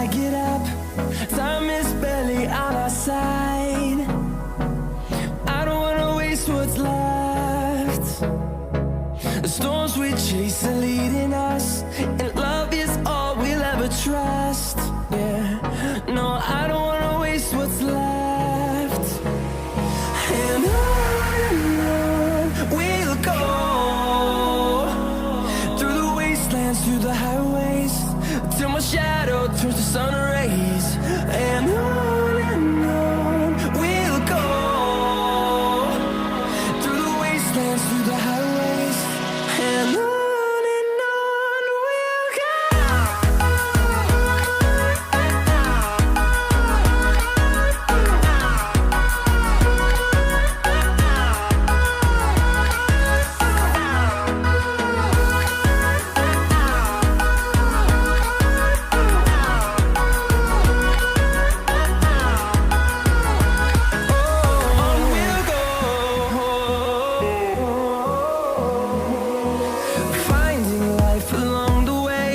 I get up, time is barely on our side. I don't wanna waste what's left. The storms we chase are leading us, and love is all we'll ever trust. Yeah, no, I don't wanna waste what's left. And on we'll go, through the wastelands, through the highways, till my shadow turns to sun rays. And on we'll go, through the wastelands, through the highways, and on we'll go. Finding life along the way,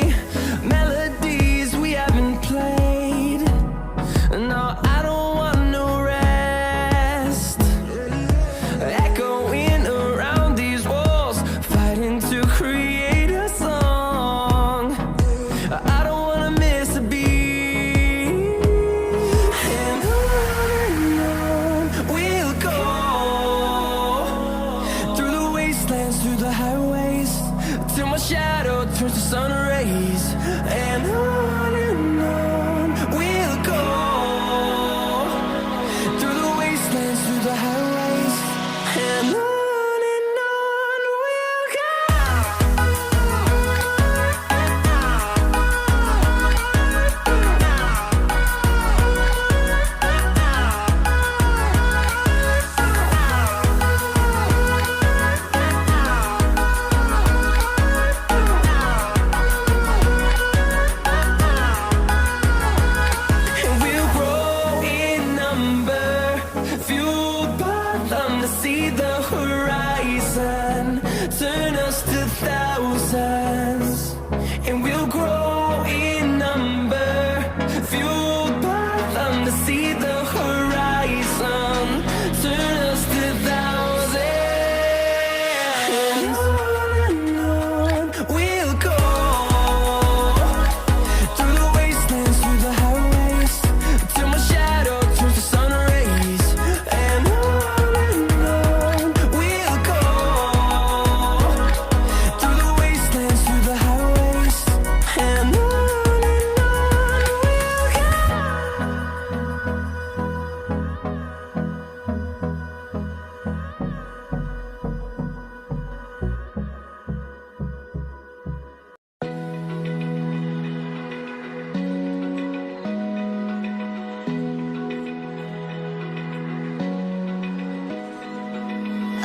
melodies we haven't played. No, I don't want no rest. Echoing around these walls, fighting to create a song. I don't wanna miss a beat. And on we'll go, through the wastelands, through the highways, till my shadow turns to sun rays. And on we'll go, through the wastelands, through the highways, and on we'll go. And we'll grow in number, fueled by them to see the horizon, turn us to thousands. And we'll grow in number, fueled by them to see the horizon, turn us to thousands. And on we'll go, through the wastelands, through the highways, till my shadow turns to sun rays. And on we'll go, through the wastelands, through the highways, and on we'll go.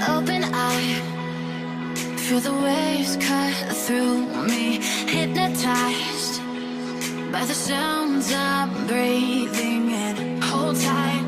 Open eye, feel the waves cut through me, hypnotized by the sounds I'm breathing in. Hold tight,